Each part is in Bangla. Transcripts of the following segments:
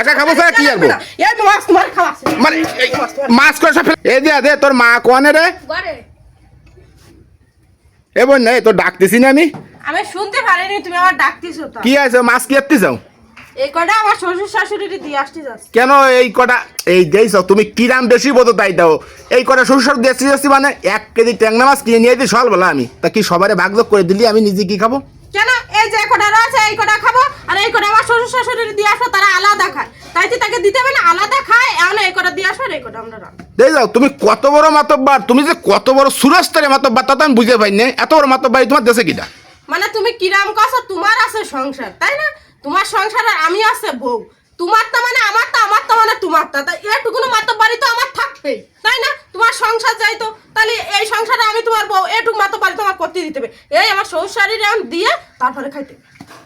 একা খাবো স্যার কি করবো এই মাছ তোমার খাওয়া আছে মানে মাছ করে সব এই দে তোর মা কোয়ানে রে ঘরে এ বোন না তোর ডাকতেছি না আমি শুনতে পারিনি তুমি আমার ডাকতেছো তো কি আছে মাছ কি এত্তি যাও এই কটা আমার শ্বশুর শাশুড়ি দিয়ে আসতে যাচ্ছে কেন এই কটা এই দেইছ তুমি কিরাম বেশি বোধ তাই দাও এই কটা শ্বশুর দেখছি যাচ্ছি মানে 1 কেজি ট্যাংরা মাছ কিনে নিয়ে সল বলা আমি তা কি সবারে ভাগযোগ করে দিলি আমি নিজে কি খাবো কেন এই যে কটা রয়েছে এই কটা খাবো আর এই কটা আমার শ্বশুর শাশুড়ি দিয়ে আসো তারা আলাদা খায় তাই তো তাকে দিতে হবে না আলাদা খায় এখন এই কটা দিয়ে আসো আর এই কটা আমরা দেই যাও তুমি কত বড় মাতব্বার তুমি যে কত বড় সুরস্তরে মাতব্বার তা তো আমি বুঝে পাই না এত বড় মাতব্বারি তোমার দেশে কিটা মানে তুমি কিরাম কাছে তোমার আছে সংসার তাই না তোমার সংসার আর আমি আছে বউ তোমারটা মানে আমারটা মানে তোমারটা তাই এটুকুনো মাতব্বারি তো আমার থাকবেই তাই না তোমার সংসার যাইতো তাহলে এই সংসারে আমি তোমার বউ এটুকু মাতব্বারি তোমার করতে দিতে হবে এই আমার শ্বশুর শাশুড়ি আমি দিয়ে তারপরে খাইতে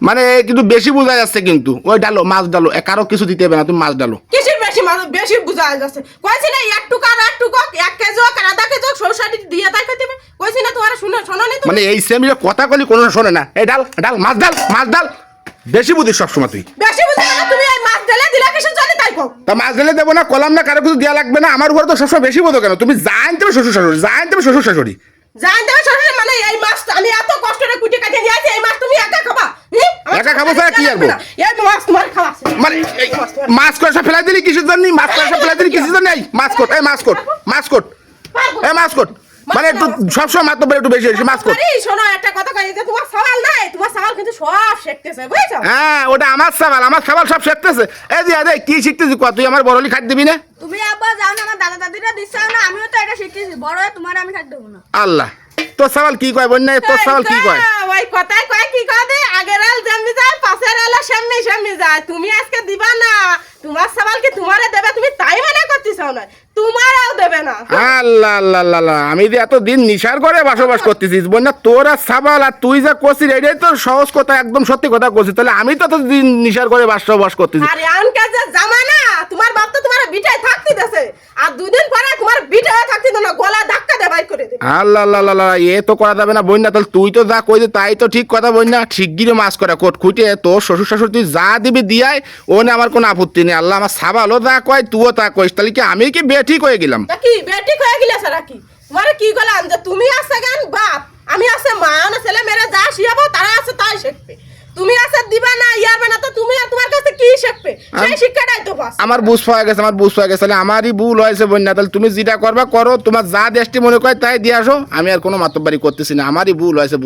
মানে কিন্তু বেশি বোঝা যাচ্ছে কিন্তু ওই ডালো মাছ ডালো কারো কিছু দিতে হবে না তুমি মাছ ডালো কিসের বেশি বেশি বুঝা যাচ্ছে কইছি না একটুকু আর একটুকু 1 কেজি হোক আর আধা কেজি হোক শ্বশুর শাশুড়ি দিয়ে তাই খাইতে হবে কইছি না তোমার শোনো নি মানে এই সেমিরে কথা কলি কোনো শোনে না এই ডাল মাছ ডাল বেশি বুঝিস সবসময় তুই বেশি বুঝা না তুমি এই মাছ ঢেলে দিলা কিসের জন্য তাই কও তা মাছ ঢেলে দেবো না কলাম না কারো কিছু দেওয়া লাগবে না আমার উপরে তো সবসময় বেশি বোধ কেন তুমি জানতে হবে শ্বশুর শাশুড়ি জানতে হবে শ্বশুর মানে এই মাছ আমি এত কষ্ট করে কুটি কাটিয়ে নিয়ে আসি এই মাছ তুমি একা খাবা একা খাবো স্যার কি করবো এই মাছ তোমার খাওয়া আছে মানে মাছ করে সব ফেলাই দিলি কিসের জন্য মাছ করে সব ফেলাই দিলি কিসের জন্য এই মাছ কোট মানে একটু সবসময় মাত্র একটু বেশি বেশি মাছ কোট শোনো একটা কথা কই যে তোমার সওয়াল নাই তোমার সওয়াল কিন্তু সব শিখতেছে বুঝছো হ্যাঁ ওটা আমার সওয়াল সব শিখতেছে এই যে কি শিখতেছিস কত তুই আমার বড়লি খাট দিবি না তুমি আব্বা যাও না আমার দাদা দাদিরা দিছে না আমিও তো এটা শিখতেছি বড় হয়ে তোমার আমি খাট দেব না আল্লাহ তোর সওয়াল কি কয় বন্যা তোর সওয়াল কি কয় ওই কথাই কয় কি কয় দে আগের আল জমি যায় পাশের আল সামনে যায় তুমি আজকে দিবা না তোমার সওয়াল কি তোমারে দেবে তুমি তাই মনে করতেছও না তোমারও দেবে না আল্লাহ আমি যে এতদিন নিশার করে বসবাস করতেছিস বন্যা তোর আর সওয়াল আর তুই যা করছিস এটাই তো সহজ কথা একদম সত্যি কথা করছিস তাহলে আমি তো দিন নিশার করে বসবাস করতেছি আরে আনকা যে জামানা তোমার বাপ তো তোমার বিটায় থাকতে দেছে আর দুদিন পরে তোমার বিটায় থাকতে না গলা ধাক্কা দে বাইর করে দে আল্লাহ এ তো করা যাবে না বন্যা তাহলে তুই তো যা কই দে তাই তো ঠিক কথা বন্যা ঠিকগিরে মাছ করে কোট খুঁটে তোর শ্বশুর শাশুড়ি তুই যা দিবি দিয়াই ও না আমার কোনো আপত্তি নেই আল্লাহ আমার সাবালও যা কয় তুইও তা কইস তাহলে কি আমি কি বেঠিক হয়ে গেলাম তা কি বেঠিক হয়ে গেলে সারা কি তোমারে কি গলাম যে তুমি আছে গান বাপ আমি আছে মা না ছেলে মেরে যা শিয়াবো তারা আছে তাই শিখবে তুমি আছে দিবা না ইয়ারবে না তো তুমি আর তোমার কাছে কি শিখবে সেই শিক্ষাটাই তো বাস আমার বুঝ পাওয়া গেছে তাহলে আমারই ভুল হয়েছে বন্যা তাহলে তুমি যেটা করবা করো তোমার যা দেশটি মনে করে তাই দিয়ে আসো আমি আর কোনো মাতব্বারি করতেছি না আমারই ভুল হয়েছে